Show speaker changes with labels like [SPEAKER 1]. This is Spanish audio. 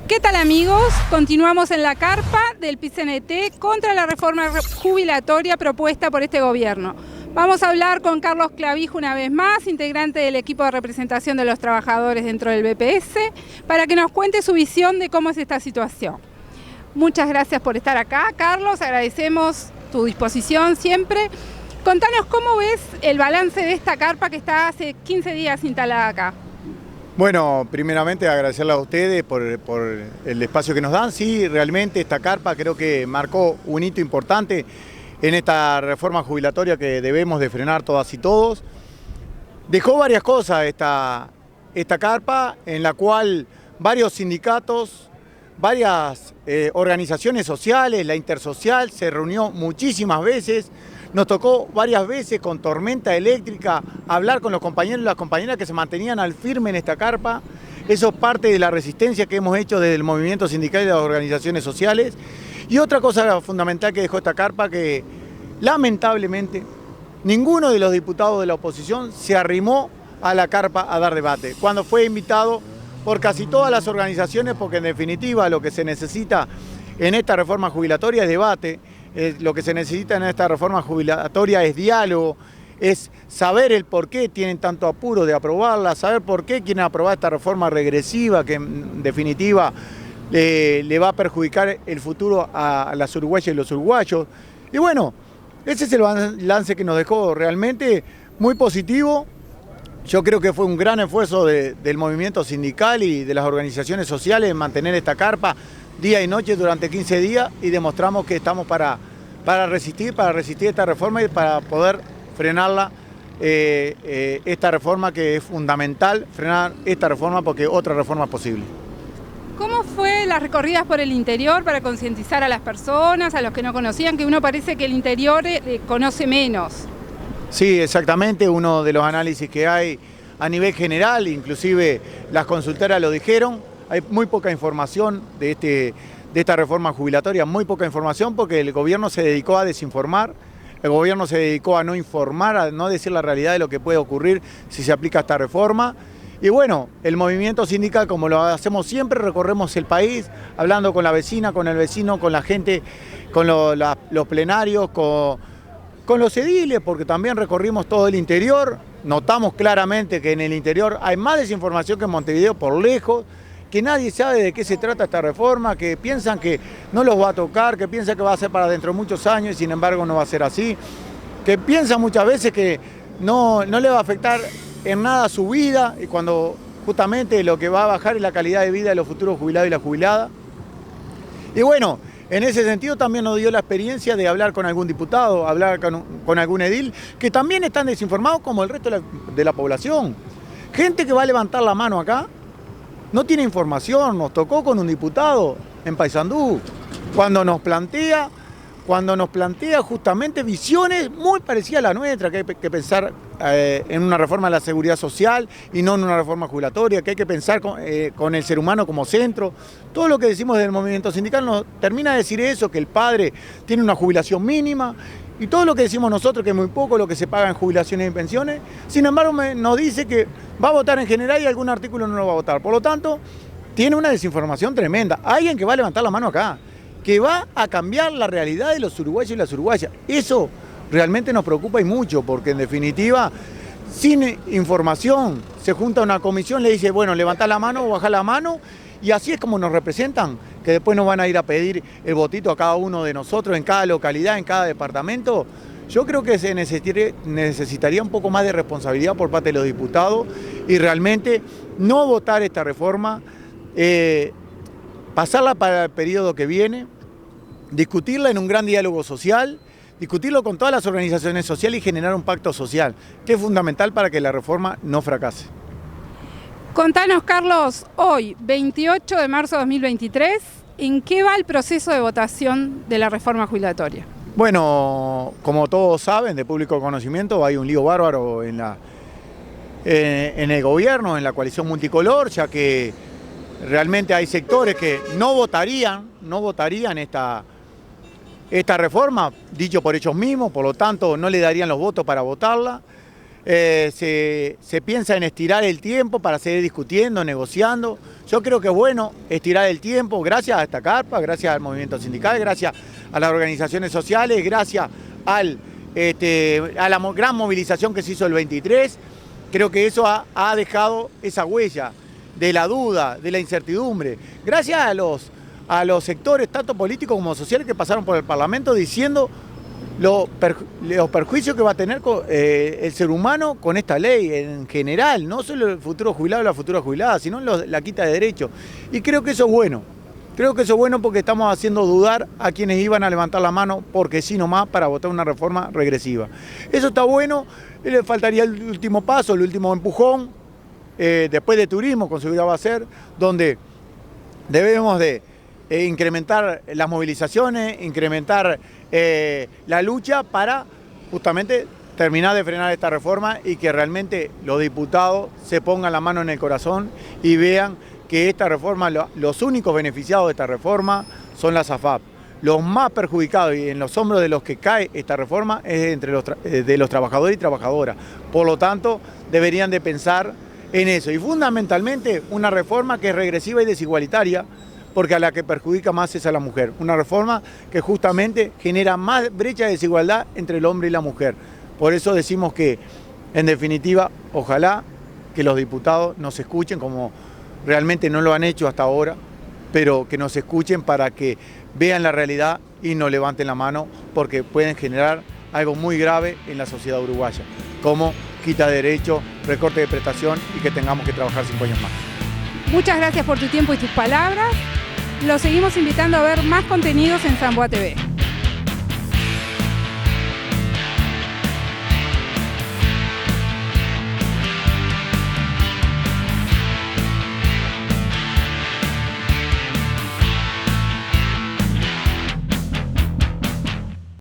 [SPEAKER 1] ¿Qué tal, amigos? Continuamos en la carpa del PIT-CNT contra la reforma jubilatoria propuesta por este gobierno. Vamos a hablar con Carlos Clavijo una vez más, integrante del equipo de representación de los trabajadores dentro del BPS, para que nos cuente su visión de cómo es esta situación. Muchas gracias por estar acá, Carlos, agradecemos tu disposición siempre. Contanos cómo ves el balance de esta carpa que está hace 15 días instalada acá.
[SPEAKER 2] Bueno, primeramente agradecerle a ustedes por el espacio que nos dan. Sí, realmente esta carpa creo que marcó un hito importante en esta reforma jubilatoria que debemos de frenar todas y todos. Dejó varias cosas esta carpa, en la cual varios sindicatos, varias organizaciones sociales, la Intersocial se reunió muchísimas veces. Nos tocó varias veces con tormenta eléctrica hablar con los compañeros y las compañeras que se mantenían al firme en esta carpa. Eso es parte de la resistencia que hemos hecho desde el movimiento sindical y de las organizaciones sociales. Y otra cosa fundamental que dejó esta carpa, que lamentablemente ninguno de los diputados de la oposición se arrimó a la carpa a dar debate, cuando fue invitado por casi todas las organizaciones, porque en definitiva lo que se necesita en esta reforma jubilatoria es debate. Lo que se necesita en esta reforma jubilatoria es diálogo, es saber el por qué tienen tanto apuro de aprobarla, saber por qué quieren aprobar esta reforma regresiva que en definitiva le va a perjudicar el futuro a las uruguayas y los uruguayos. Y bueno, ese es el balance que nos dejó realmente muy positivo. Yo creo que fue un gran esfuerzo del movimiento sindical y de las organizaciones sociales en mantener esta carpa día y noche durante 15 días y demostramos que estamos para resistir esta reforma y para poder frenarla, esta reforma que es fundamental, frenar esta reforma porque otra reforma es posible.
[SPEAKER 1] ¿Cómo fue las recorridas por el interior para concientizar a las personas, a los que no conocían, que uno parece que el interior conoce menos?
[SPEAKER 2] Sí, exactamente, uno de los análisis que hay a nivel general, inclusive las consultoras lo dijeron, hay muy poca información de esta reforma jubilatoria, muy poca información porque el gobierno se dedicó a desinformar, el gobierno se dedicó a no informar, a no decir la realidad de lo que puede ocurrir si se aplica esta reforma. Y bueno, el movimiento sindical, como lo hacemos siempre, recorremos el país, hablando con la vecina, con el vecino, con la gente, con los plenarios, con los ediles, porque también recorrimos todo el interior. Notamos claramente que en el interior hay más desinformación que en Montevideo por lejos, que nadie sabe de qué se trata esta reforma, que piensan que no los va a tocar, que piensan que va a ser para dentro de muchos años y sin embargo no va a ser así, que piensan muchas veces que no le va a afectar en nada su vida y cuando justamente lo que va a bajar es la calidad de vida de los futuros jubilados y las jubiladas. Y bueno, en ese sentido también nos dio la experiencia de hablar con algún diputado, hablar con algún edil, que también están desinformados como el resto de la población. Gente que va a levantar la mano acá, no tiene información. Nos tocó con un diputado en Paysandú, cuando nos plantea justamente visiones muy parecidas a la nuestra, que hay que pensar en una reforma de la seguridad social y no en una reforma jubilatoria, que hay que pensar con el ser humano como centro. Todo lo que decimos del movimiento sindical nos termina de decir eso, que el padre tiene una jubilación mínima, y todo lo que decimos nosotros, que es muy poco lo que se paga en jubilaciones y pensiones. Sin embargo, nos dice que va a votar en general y algún artículo no lo va a votar. Por lo tanto, tiene una desinformación tremenda. Alguien que va a levantar la mano acá, que va a cambiar la realidad de los uruguayos y las uruguayas. Eso realmente nos preocupa y mucho, porque en definitiva, sin información, se junta una comisión, le dice, bueno, levantá la mano o bajá la mano, y así es como nos representan, que después nos van a ir a pedir el votito a cada uno de nosotros, en cada localidad, en cada departamento. Yo creo que se necesitaría un poco más de responsabilidad por parte de los diputados y realmente no votar esta reforma, pasarla para el periodo que viene, discutirla en un gran diálogo social, discutirlo con todas las organizaciones sociales y generar un pacto social, que es fundamental para que la reforma no fracase.
[SPEAKER 1] Contanos, Carlos, hoy, 28 de marzo de 2023, ¿en qué va el proceso de votación de la reforma jubilatoria?
[SPEAKER 2] Bueno, como todos saben, de público conocimiento, hay un lío bárbaro en el gobierno, en la coalición multicolor, ya que realmente hay sectores que no votarían esta reforma, dicho por ellos mismos, por lo tanto no le darían los votos para votarla. se piensa en estirar el tiempo para seguir discutiendo, negociando. Yo creo que es bueno estirar el tiempo gracias a esta carpa, gracias al movimiento sindical, gracias a las organizaciones sociales, gracias a la gran movilización que se hizo el 23. Creo que eso ha dejado esa huella de la duda, de la incertidumbre. Gracias a los sectores, tanto políticos como sociales, que pasaron por el Parlamento diciendo los perjuicios que va a tener el ser humano con esta ley en general, no solo el futuro jubilado o la futura jubilada, sino la quita de derechos. Y creo que eso es bueno. Creo que eso es bueno porque estamos haciendo dudar a quienes iban a levantar la mano porque sí nomás para votar una reforma regresiva. Eso está bueno, le faltaría el último paso, el último empujón, después de turismo, con seguridad va a ser, donde debemos de incrementar las movilizaciones, incrementar la lucha para justamente terminar de frenar esta reforma y que realmente los diputados se pongan la mano en el corazón y vean que esta reforma, los únicos beneficiados de esta reforma son las AFAP. Los más perjudicados y en los hombros de los que cae esta reforma es de los trabajadores y trabajadoras. Por lo tanto, deberían de pensar en eso. Y fundamentalmente una reforma que es regresiva y desigualitaria, porque a la que perjudica más es a la mujer. Una reforma que justamente genera más brecha de desigualdad entre el hombre y la mujer. Por eso decimos que, en definitiva, ojalá que los diputados nos escuchen como realmente no lo han hecho hasta ahora, pero que nos escuchen para que vean la realidad y no levanten la mano, porque pueden generar algo muy grave en la sociedad uruguaya, como quita de derechos, recorte de prestación y que tengamos que trabajar 5 años más.
[SPEAKER 1] Muchas gracias por tu tiempo y tus palabras. Los seguimos invitando a ver más contenidos en Zamboa TV.